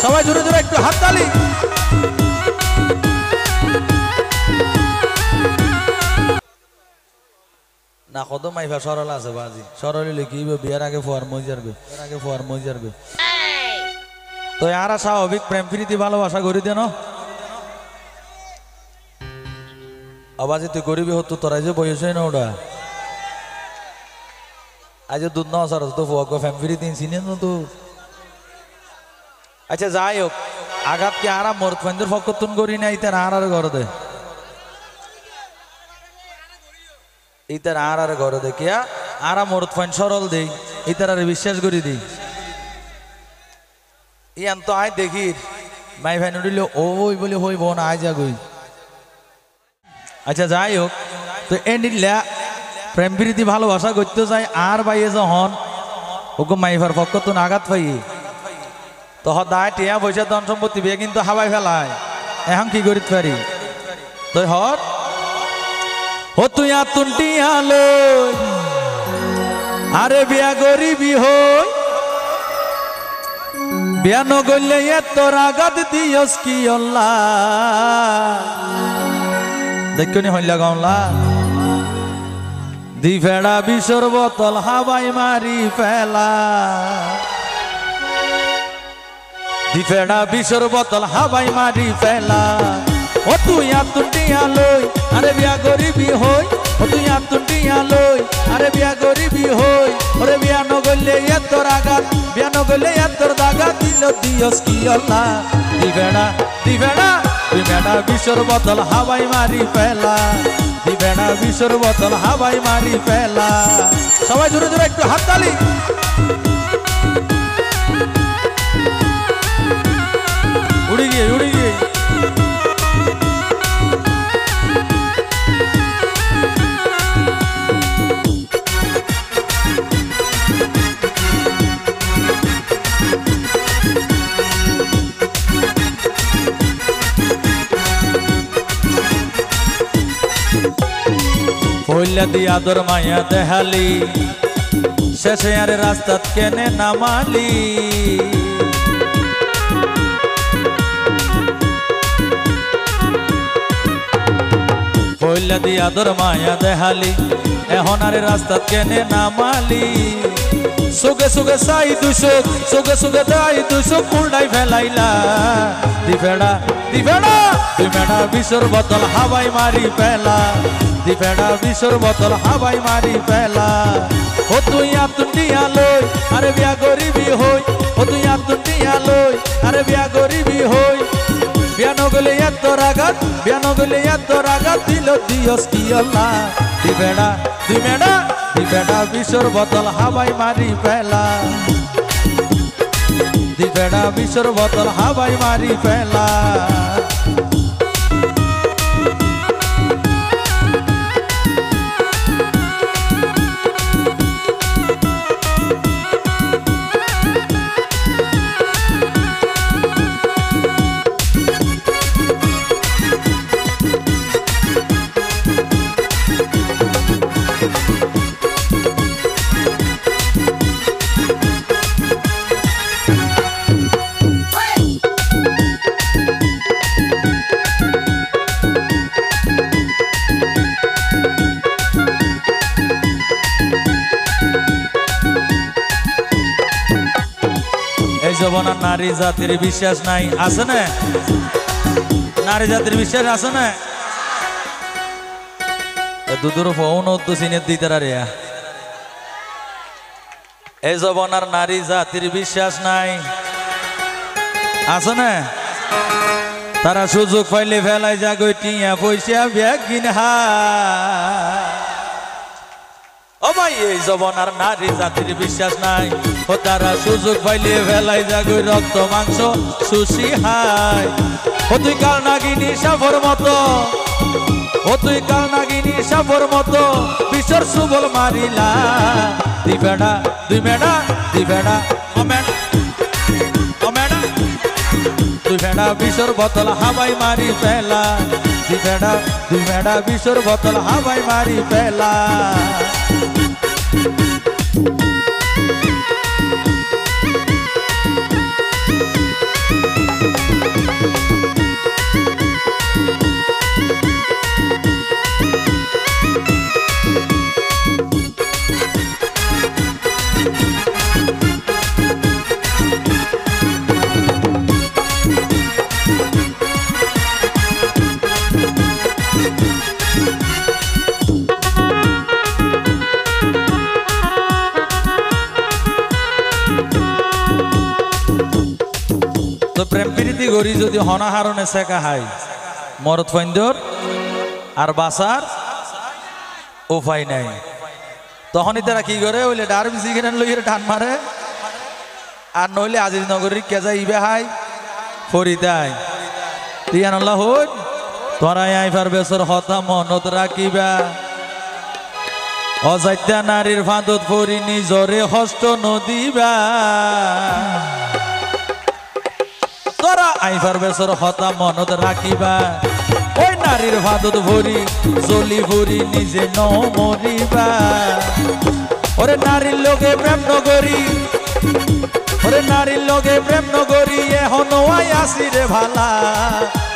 সবাই জোরে জোরে একটু হাততালি। না কত মাইফা সরল আছে বাজি সরল লিখিব বিয়ার আগে ফোয়ার মই যাবে তো আর স্বাভাবিক প্রেম প্রীতি ভালোবাসা করি দেন আবাজি তুই গরিবি হতো তোরাই যে বয়সই না ওটা আজ দুধ না সার তো ফোয়া ফ্যাম প্রীতি চিনি না তো আচ্ছা যাই হোক আঘাত কি আর মরত ফাইন্দর ফকতুন করি না ইতার আর ঘর দে ইতার আর ঘর দেখিয়া আর মরত ফাইন সরল দেই ইতার আর বিশ্বাস করি দিই ইয়ান তো আয় দেখি মাই ভাই নড়িল ওই বলে হইব না আয় যাগই আচ্ছা যাই হোক তো এ নিলা প্রেম প্রীতি ভালোবাসা করতে যাই আর বাইয়ে যখন ওকে মাইফার পক্ষ তো আঘাত পাই তো দায় টিয়া পয়সা ধন সম্পত্তি বিয়ে কিন্তু হাবাই ফেলায় এখন কি করিতে পারি তো হর ও তুই আতুন টিয়া লই আরে বিয়া গরিবি হই বিয়া নগলে তোর আঘাত দিয়স কি অল্লাহ দেখনি হইলা গাওলা দি ফেড়া বিষর বোতল হাবাই মারি ফেলা দি ফেড়া বিষর বোতল হাবাই মারি ফেলা ও তুই আতুন টিয়া লই আরে বিয়া গরিবি হই ও তুই আতুন টিয়া লই আরে বিয়া গরিবি হই ওরে বিয়া নগলে তোর আঘাত বিয়া নগলে তোর দাগা দিল দিয়স কি আল্লাহ দি ফেড়া বিষর বোতল হাবাই মারি ফেলা দি ফেড়া বিষর বোতল হাবাই মারি ফেলা সবাই জোরে জোরে একটু হাততালি উড়ি গিয়ে হইলা দি আদর মায়া দেহালি শেষে আরে রাস্তাত কেনে নামালি হইলা দি আদর মায়া দেহালি এখন আরে রাস্তাত কেনে নামালি সুগে সুগে সাই দুশোক সুগে দাই দুশোক উল্টাই ফেলাইলা দি ফেড়া বিষর বোতল হাবাই মারি ফেলা দি ফেড়া বিষর বোতল হাবাই মারি ফেলা ও তুই আতুন টিয়া লই আরে বিয়া গরিবি হই ও তুই আতুন টিয়া লই আরে বিয়া গরিবি হই বিয়া নগলে তোর আঘাত দিল দিয়স কি আল্লাহ দি ফেড়া বিষর বোতল হাবাই মারি ফেলা দি ফেড়া বিষর বোতল হাবাই মারি ফেলা জবনার নারী জাতির বিশ্বাস নাই আছে না নারী জাতির বিশ্বাস আছে না দুদুর ফোন তো সিনে দিতে রিয়া এই জবনার নারী জাতির বিশ্বাস নাই আছে না তারা সুযোগ পাইলে ফেলাই যাগো টিয়া পয়সা ব্যাগ কিনা ও ভাই এই জবনার নারী জাতির বিশ্বাস নাই ও তারা সুযোগ পাইলে ফেলাই যাগো রক্ত মাংস সুশি হাই ও তুই কাল নাগিনী সাফর মতো ও তুই কাল নাগিনী সাফর মতো বিশ্বর সুবল মারিলা দি বেড়া দুই বেড়া ও মেডা দুই বেড়া বিশ্বর বোতল হাবাই মারি ফেলা দুই বেড়া বিশ্বর বোতল হাবাই মারি ফেলা তো প্রেম প্রীতি করি যদি হনাহারণে শেখা হাই মরদ ফৈন্দর আর বাসার উপায় নাই তখনই তারা কি করে ওইলে ডার বিসি কিনে লইয়ে টান মারে আর নইলে আজিজ নগরীর কেজা ইবে হাই ফরিদাই তিয়ানুল্লাহ হই তোরাই আইফার বেসর হতা মনত রাখিবা অজাত্যা নারীর ফাঁদত ফরি নিজরে হস্ত নদিবা তোরা আইফার বেসর হতা মনত রাখিবা ওই নারীর ফাঁদত ভরি জলি ভরি নিজে ন মরিবা ওরে নারীর লোকে প্রেম নগরী ওরে নারীর লোকে প্রেম নগরী এখন ওয়াই আসি রে ভালা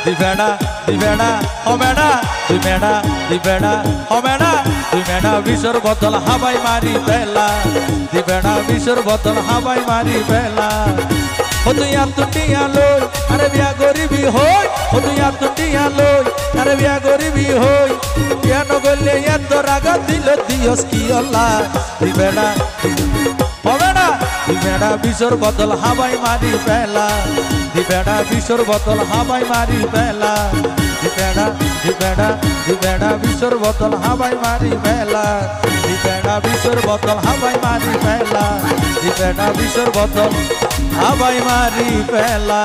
দিবেনা দিবেনা হবেনা দিবেনা দিবেনা হবেনা দিবেনা বিশ্বর বোতল হাবাই মারি পেলা দিবেনা বিশ্বর বোতল হাবাই মারি পেলা ও তুই আর তুটিয়া লই আরে বিয়া গরিবি হই ও তুই আর তুটিয়া লই আরে বিয়া গরিবি হই কেন গলে এত রাগ দিল দিয়স কি আল্লাহ দিবেনা হবেনা দিবেনা বিশ্বর বোতল হাবাই মারি পেলা দিবেনা বিশ্বর বোতল হাবাই মারি পেলা দিবেনা দিবেনা দিবেনা বিশ্বর বোতল হাবাই মারি পেলা দিবেনা বিশ্বর বোতল হাবাই মারি পেলা দিবেনা বিশ্বর বোতল হাবাই মারি পেলা